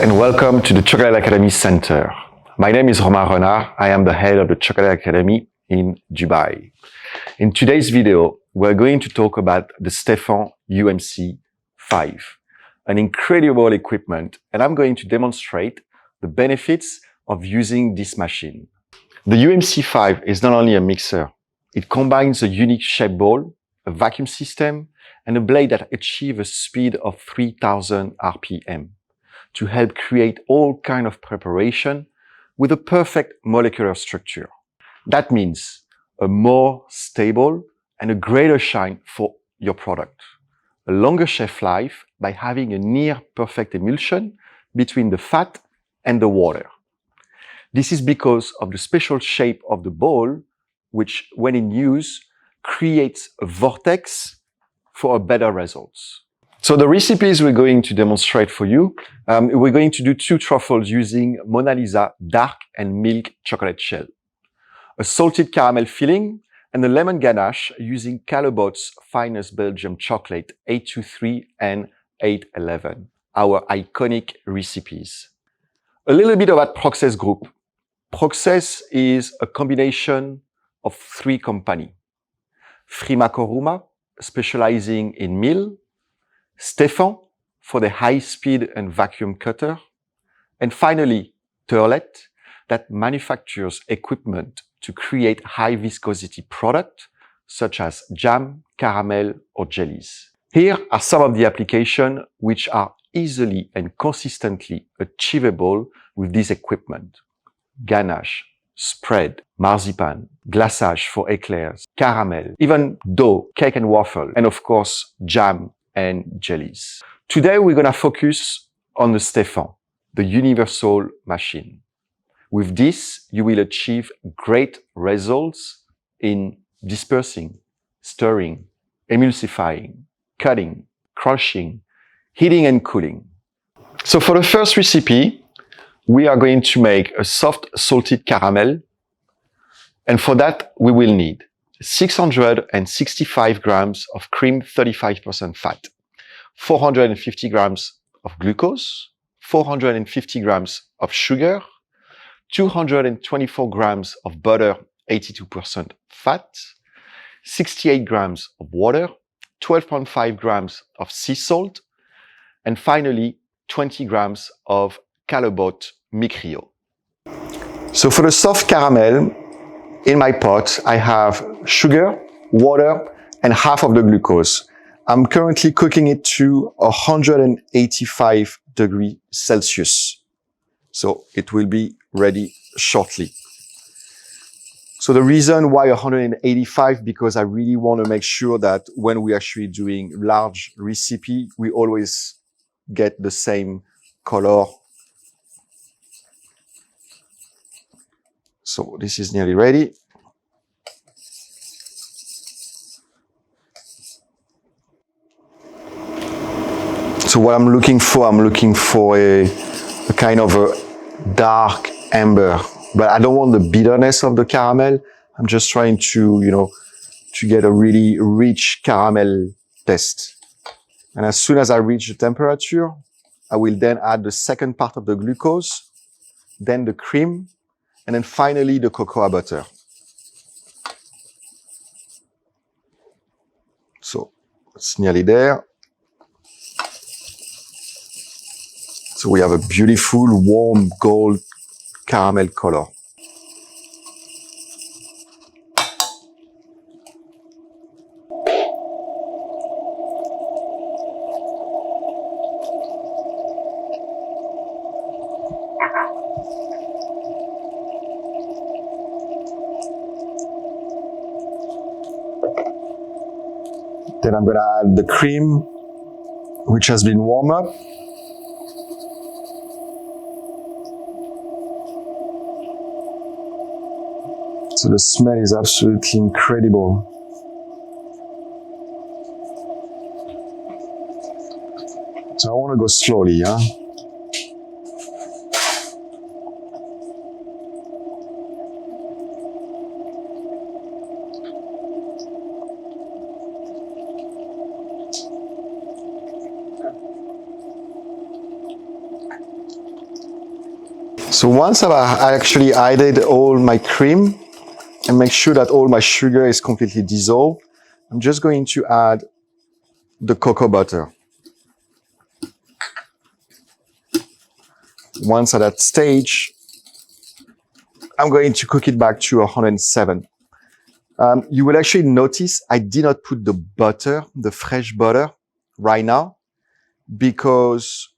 and welcome to the Chocolate Academy Center. My name is Romain Renard. I am the head of the Chocolate Academy in Dubai. In today's video, we're going to talk about the Stephan UMC 5, an incredible equipment, and I'm going to demonstrate the benefits of using this machine. The UMC 5 is not only a mixer, it combines a unique shape ball, a vacuum system, and a blade that achieves a speed of 3000 RPM to help create all kinds of preparation with a perfect molecular structure. That means a more stable and a greater shine for your product, a longer shelf life by having a near perfect emulsion between the fat and the water. This is because of the special shape of the ball, which when in use creates a vortex for a better results. So the recipes we're going to demonstrate for you, we're going to do 2 truffles using Mona Lisa dark and milk chocolate shell, a salted caramel filling, and a lemon ganache using Callebaut's finest Belgian chocolate 823 and 811, our iconic recipes. A little bit about Proxes Group. Proxes is a combination of 3 companies. Frimacoruma, specializing in mill, Stephan for the high-speed and vacuum cutter, and finally Turlet that manufactures equipment to create high-viscosity products such as jam, caramel, or jellies. Here are some of the applications which are easily and consistently achievable with this equipment: ganache, spread, marzipan, glaçage for eclairs, caramel, even dough, cake and waffle, and of course jam and jellies. Today we're going to focus on the Stephan, the universal machine. With this, you will achieve great results in dispersing, stirring, emulsifying, cutting, crushing, heating and cooling. So for the first recipe, we are going to make a soft salted caramel, and for that we will need 665 grams of cream 35% fat, 450 grams of glucose, 450 grams of sugar, 224 grams of butter 82% fat, 68 grams of water, 12.5 grams of sea salt, and finally 20 grams of Callebaut Micrio. So for the soft caramel, in my pot, I have sugar, water, and half of the glucose. I'm currently cooking it to 185 degrees Celsius. So it will be ready shortly. So the reason why 185, because I really want to make sure that when we're actually doing large recipe, we always get the same color. So this is nearly ready. So what I'm looking for a kind of a dark amber, but I don't want the bitterness of the caramel. I'm just trying to, to get a really rich caramel taste. And as soon as I reach the temperature, I will then add the second part of the glucose, then the cream, and then finally the cocoa butter. So it's nearly there. So we have a beautiful warm gold caramel color. Then I'm going to add the cream, which has been warmed up. So the smell is absolutely incredible. So I want to go slowly, huh? So once I actually added all my cream and make sure that all my sugar is completely dissolved, I'm just going to add the cocoa butter. Once at that stage, I'm going to cook it back to 107. You will actually notice I did not put the butter, the fresh butter, right now, because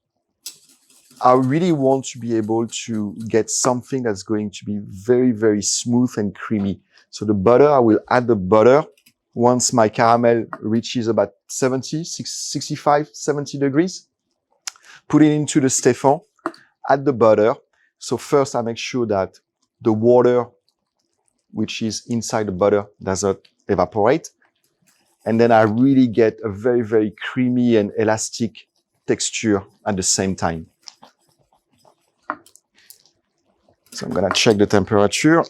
I really want to be able to get something that's going to be very, very smooth and creamy. So the butter, I will add the butter once my caramel reaches about 65, 70 degrees. Put it into the Stephan, add the butter. So first I make sure that the water which is inside the butter does not evaporate. And then I really get a very, very creamy and elastic texture at the same time. So I'm gonna check the temperature.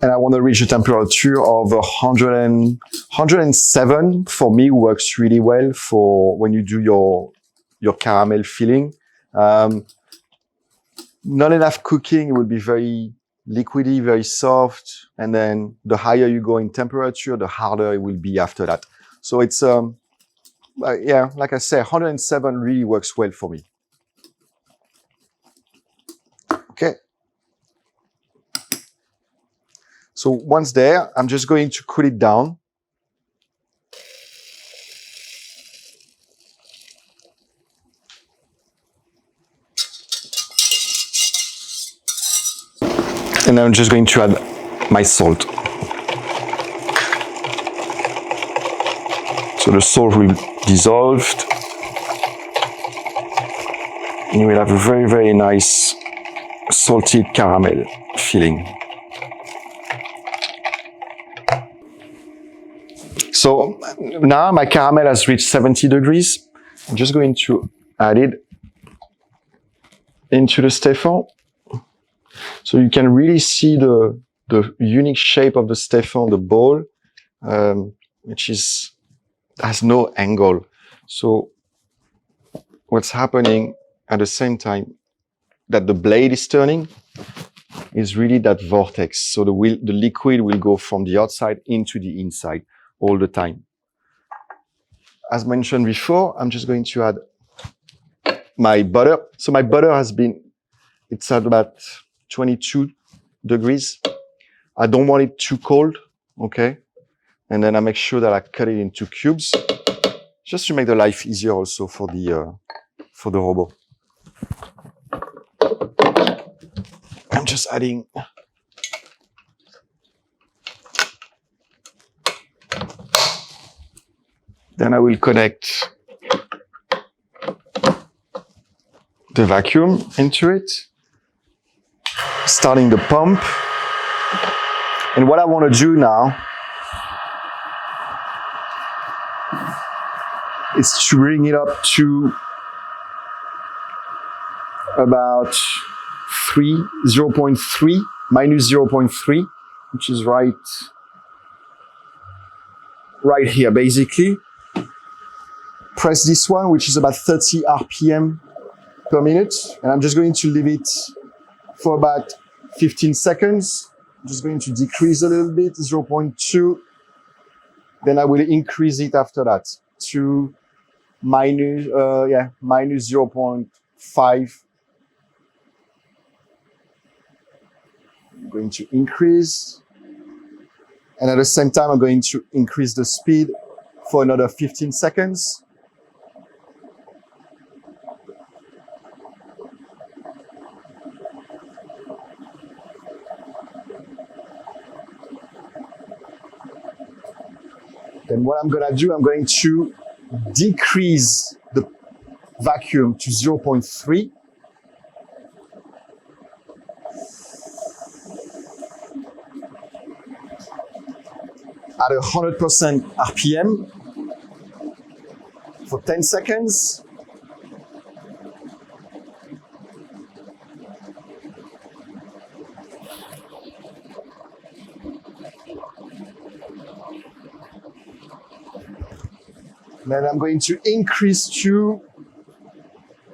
And I want to reach a temperature of 107 for me works really well for when you do your caramel filling. Not enough cooking, it will be very liquidy, very soft. And then the higher you go in temperature, the harder it will be after that. So it's, yeah, like I said, 107 really works well for me. Okay. So once there, I'm just going to cool it down. And I'm just going to add my salt. So the salt will be dissolved. And you will have a very, very nice salted caramel filling. So now my caramel has reached 70 degrees. I'm just going to add it into the Stephan. So you can really see the unique shape of the Stephan, the bowl, which has no angle. So what's happening at the same time that the blade is turning is really that vortex. So the liquid will go from the outside into the inside all the time. As mentioned before, I'm just going to add my butter. So my butter it's at about 22 degrees. I don't want it too cold, okay? And then I make sure that I cut it into cubes, just to make the life easier also for the robot. I'm just adding then I will connect the vacuum into it, starting the pump. And what I want to do now is to bring it up to about 0.3, minus 0.3, which is right here, basically. Press this one, which is about 30 RPM per minute. And I'm just going to leave it for about 15 seconds. I'm just going to decrease a little bit, 0.2. Then I will increase it after that to minus 0.5. I'm going to increase. And at the same time, I'm going to increase the speed for another 15 seconds. Then what I'm going to do, I'm going to decrease the vacuum to 0.3. At 100% RPM for 10 seconds. Then I'm going to increase to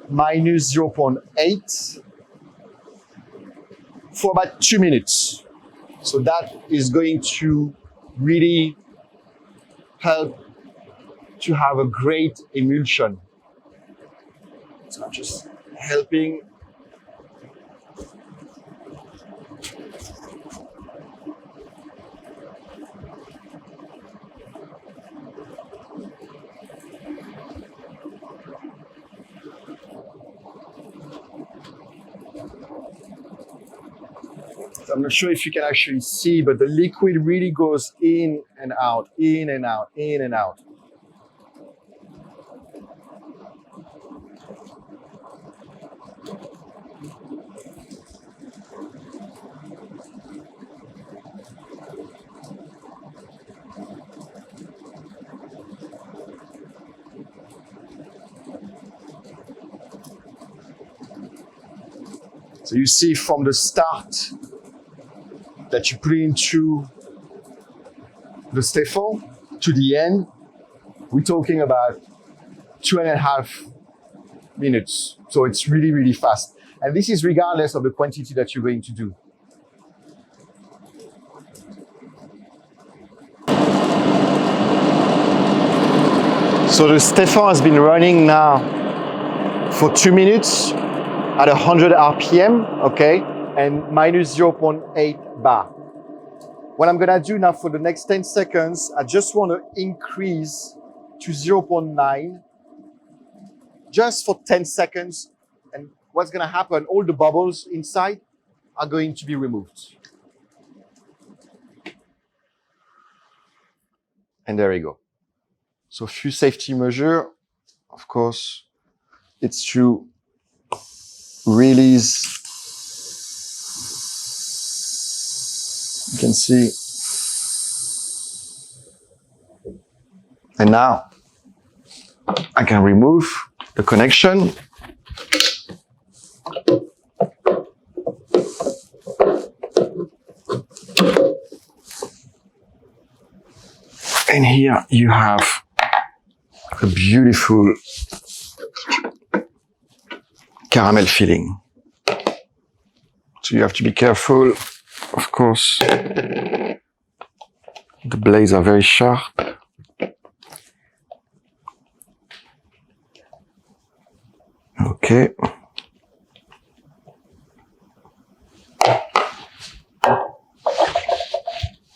minus 0.8 for about 2 minutes. So that is going to really help to have a great emulsion. So I'm just helping. I'm not sure if you can actually see, but the liquid really goes in and out, in and out, in and out. So you see from the start that you put into the Stephan to the end, we're talking about 2.5 minutes. So it's really, really fast. And this is regardless of the quantity that you're going to do. So the Stephan has been running now for 2 minutes at 100 RPM, okay? And minus 0.8 bar. What I'm gonna do now for the next 10 seconds, I just wanna increase to 0.9 just for 10 seconds. And what's gonna happen, all the bubbles inside are going to be removed. And there you go. So a few safety measures, of course, it's to release. You can see. And now I can remove the connection. And here you have a beautiful caramel filling. So you have to be careful. Of course, the blades are very sharp. Okay.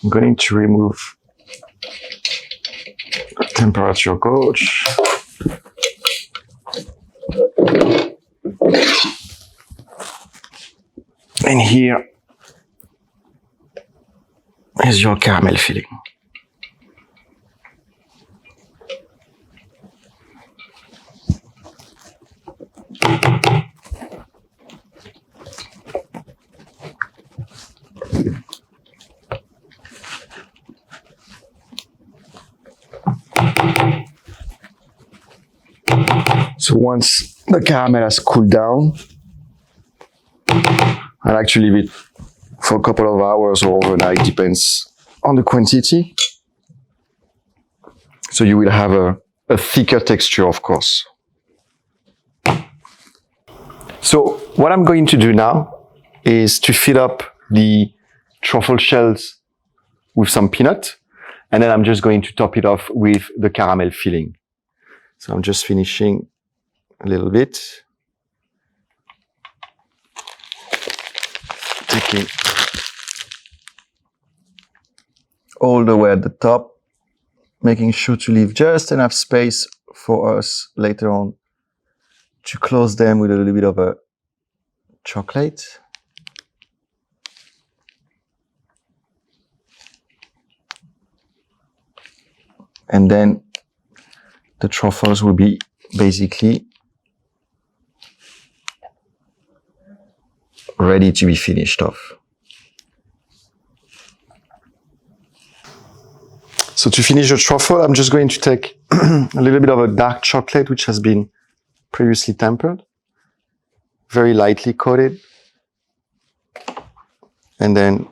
I'm going to remove the temperature gauge. And here is your caramel filling. So once the caramel has cooled down, I'll actually leave it for a couple of hours or overnight, depends on the quantity. So you will have a thicker texture, of course. So what I'm going to do now is to fill up the truffle shells with some peanut, and then I'm just going to top it off with the caramel filling. So I'm just finishing a little bit. Taking all the way at the top, making sure to leave just enough space for us later on to close them with a little bit of a chocolate. And then the truffles will be basically ready to be finished off. So to finish the truffle, I'm just going to take a little bit of a dark chocolate which has been previously tempered, very lightly coated, and then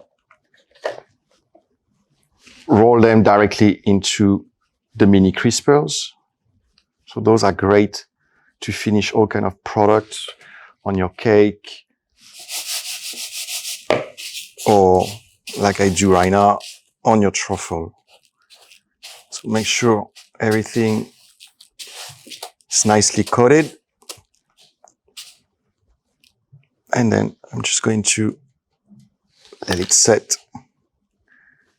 roll them directly into the mini crispers. So those are great to finish all kind of products on your cake, or like I do right now, on your truffle. So make sure everything is nicely coated. And then I'm just going to let it set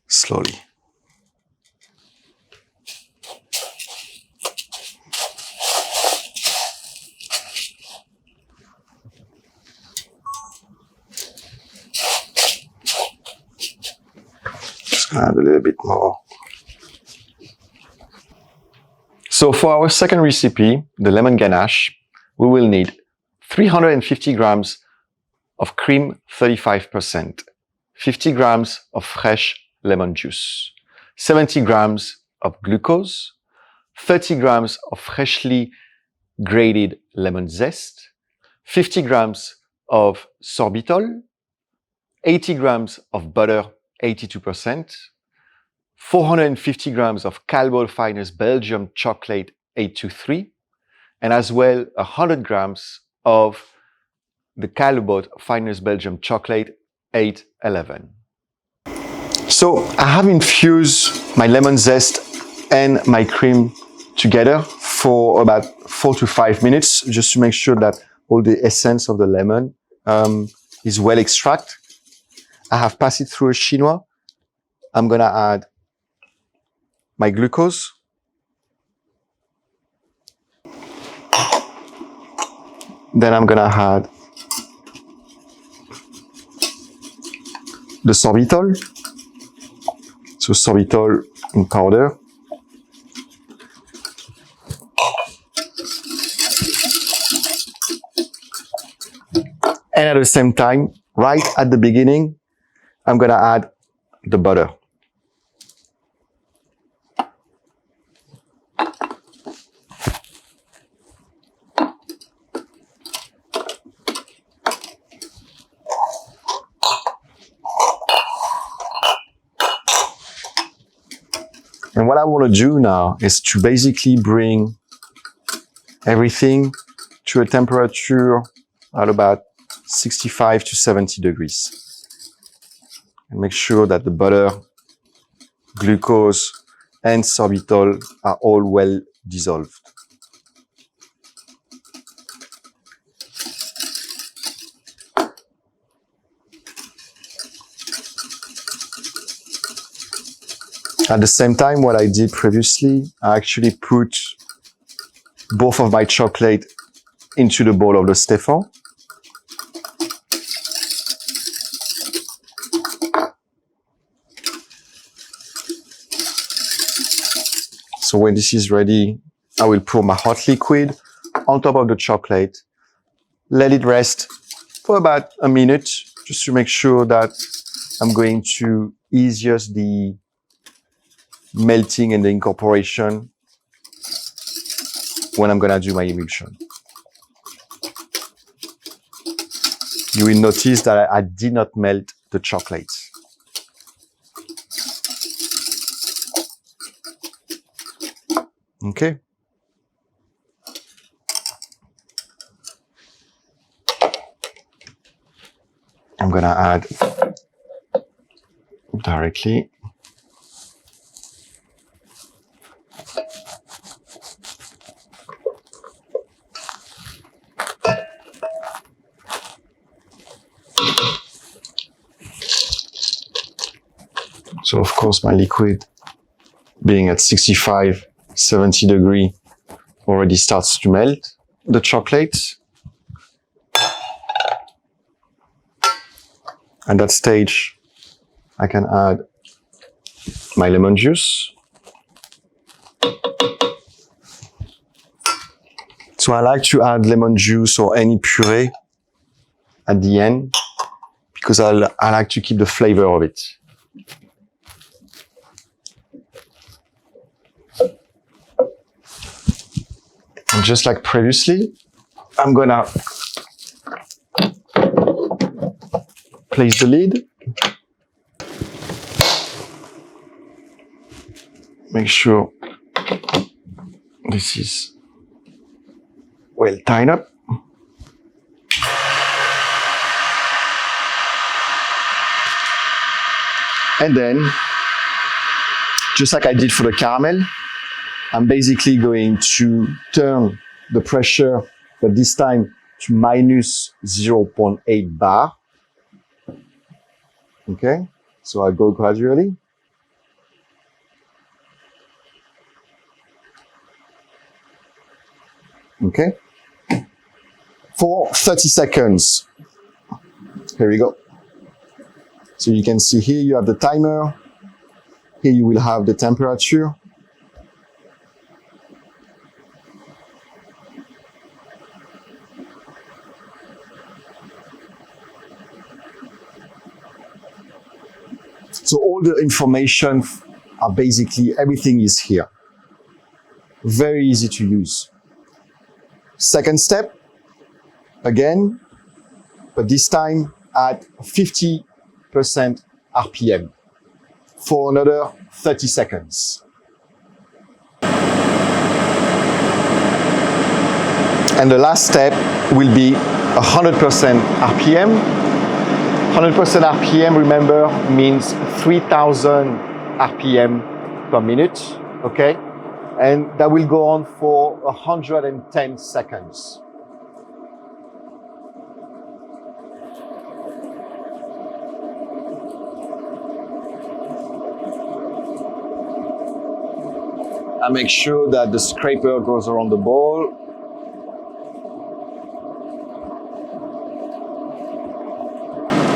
slowly. Just gonna add a little bit more. So for our second recipe, the lemon ganache, we will need 350 grams of cream 35%, 50 grams of fresh lemon juice, 70 grams of glucose, 30 grams of freshly grated lemon zest, 50 grams of sorbitol, 80 grams of butter 82%, 450 grams of Callebaut finest Belgian chocolate 823, and as well 100 grams of the Callebaut finest Belgian chocolate 811. So I have infused my lemon zest and my cream together for about 4 to 5 minutes, just to make sure that all the essence of the lemon is well extracted. I have passed it through a chinois. I'm gonna add my glucose, then I'm gonna add the sorbitol, so sorbitol in powder, and at the same time, right at the beginning, I'm gonna add the butter. And what I want to do now is to basically bring everything to a temperature at about 65 to 70 degrees. And make sure that the butter, glucose, and sorbitol are all well dissolved. At the same time, what I did previously, I actually put both of my chocolate into the bowl of the Stephan. So when this is ready, I will pour my hot liquid on top of the chocolate, let it rest for about a minute, just to make sure that I'm going to ease just the melting and the incorporation when I'm gonna do my emulsion. You will notice that I did not melt the chocolate. Okay. I'm gonna add directly. So of course my liquid being at 65, 70 degree already starts to melt the chocolate. At that stage, I can add my lemon juice. So I like to add lemon juice or any puree at the end because I like to keep the flavor of it. And just like previously, I'm gonna place the lid. Make sure this is well tied up. And then, just like I did for the caramel, I'm basically going to turn the pressure, but this time to minus 0.8 bar. Okay, so I go gradually. Okay, for 30 seconds. Here we go. So you can see here you have the timer. Here you will have the temperature. So all the information are basically, everything is here. Very easy to use. Second step, again, but this time at 50% RPM for another 30 seconds. And the last step will be 100% RPM. 100% RPM, remember, means 3000 RPM per minute, okay? And that will go on for 110 seconds. I make sure that the scraper goes around the ball.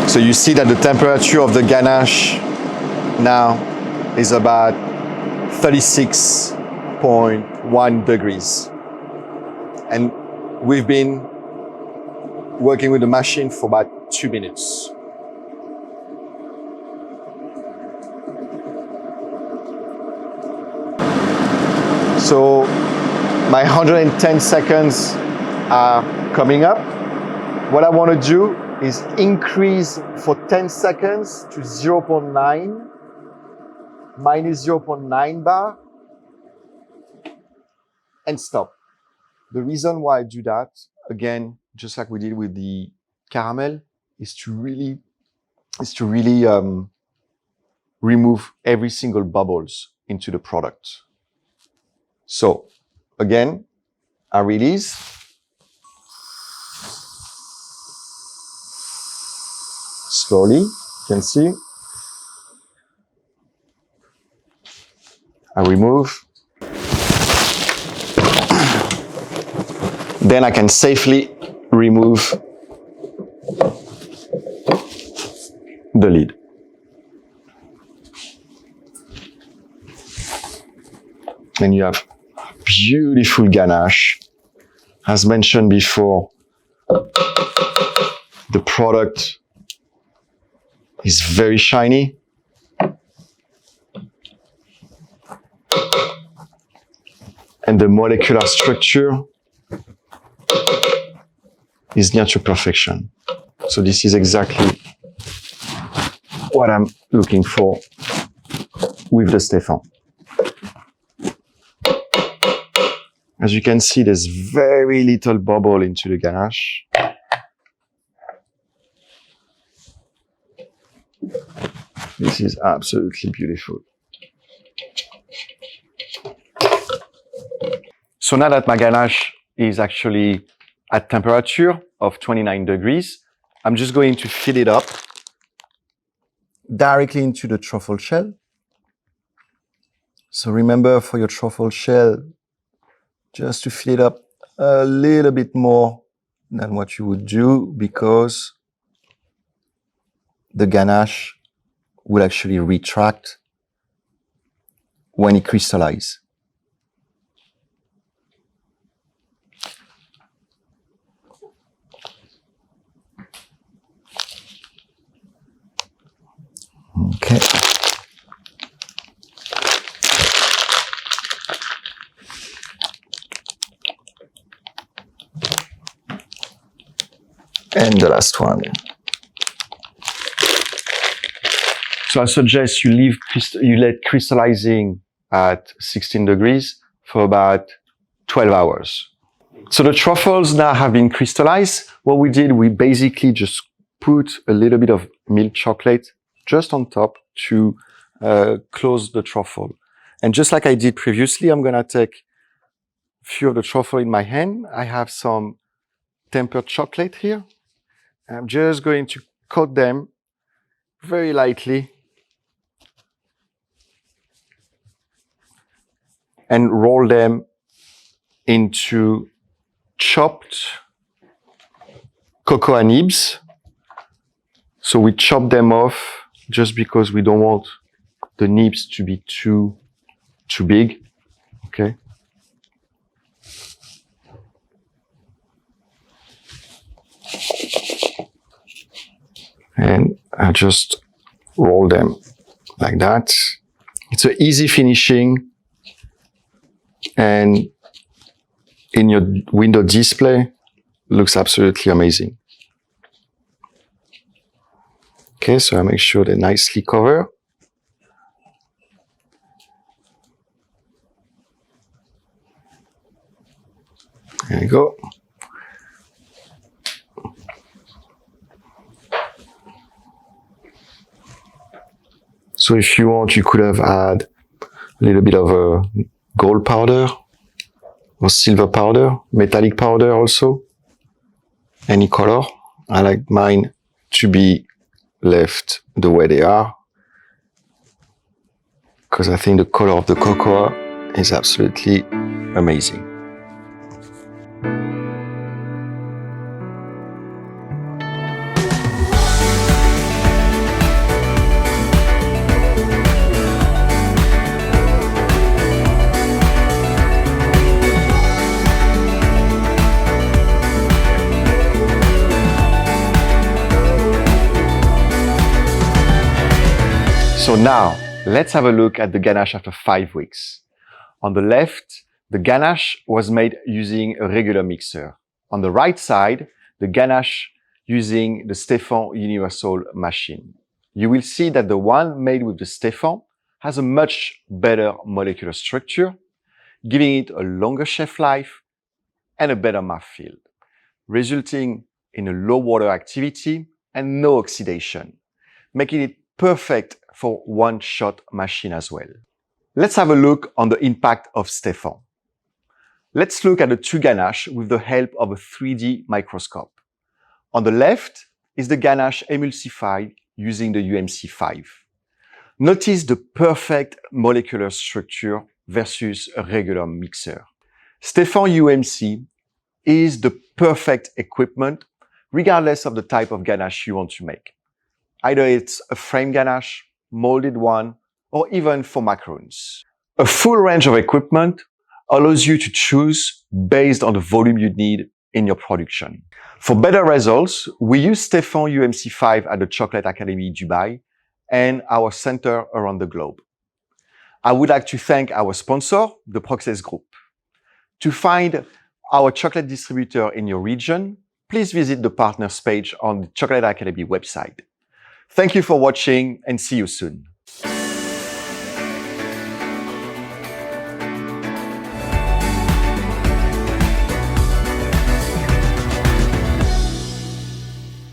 So you see that the temperature of the ganache now is about 36.1 degrees. And we've been working with the machine for about 2 minutes. So my 110 seconds are coming up. What I want to do is increase for 10 seconds to 0.9, minus 0.9 bar, and stop. The reason why I do that, again, just like we did with the caramel, is to really remove every single bubbles into the product. So again, I release. Slowly, you can see. I remove. Then I can safely remove the lid. And you have beautiful ganache. As mentioned before, the product is very shiny. And the molecular structure is near to perfection. So this is exactly what I'm looking for with the Stephan. As you can see, there's very little bubble into the ganache. This is absolutely beautiful. So now that my ganache is actually at temperature of 29 degrees, I'm just going to fill it up directly into the truffle shell. So remember, for your truffle shell, just to fill it up a little bit more than what you would do, because the ganache will actually retract when it crystallizes. Okay. And the last one. So I suggest you let crystallizing at 16 degrees for about 12 hours. So the truffles now have been crystallized. What we did, we basically just put a little bit of milk chocolate just on top to close the truffle. And just like I did previously, I'm gonna take a few of the truffle in my hand. I have some tempered chocolate here. I'm just going to coat them very lightly and roll them into chopped cocoa nibs. So we chop them off just because we don't want the nibs to be too big, okay? And I just roll them like that. It's an easy finishing, and in your window display, looks absolutely amazing. Okay, so I make sure they're nicely covered. There you go. So if you want, you could have had a little bit of a gold powder or silver powder, metallic powder also, any color. I like mine to be left the way they are because I think the color of the cocoa is absolutely amazing. So now, let's have a look at the ganache after 5 weeks. On the left, the ganache was made using a regular mixer. On the right side, the ganache using the Stephan Universal machine. You will see that the one made with the Stephan has a much better molecular structure, giving it a longer shelf life and a better mouthfeel, resulting in a low water activity and no oxidation, making it perfect for one-shot machine as well. Let's have a look on the impact of Stephan. Let's look at the two ganache with the help of a 3D microscope. On the left is the ganache emulsified using the UMC5. Notice the perfect molecular structure versus a regular mixer. Stephan UMC is the perfect equipment regardless of the type of ganache you want to make. Either it's a frame ganache, molded one, or even for macarons. A full range of equipment allows you to choose based on the volume you need in your production. For better results, we use Stephan UMC5 at the Chocolate Academy Dubai and our center around the globe. I would like to thank our sponsor, the Proxes Group. To find our chocolate distributor in your region, please visit the partners page on the Chocolate Academy website. Thank you for watching and see you soon.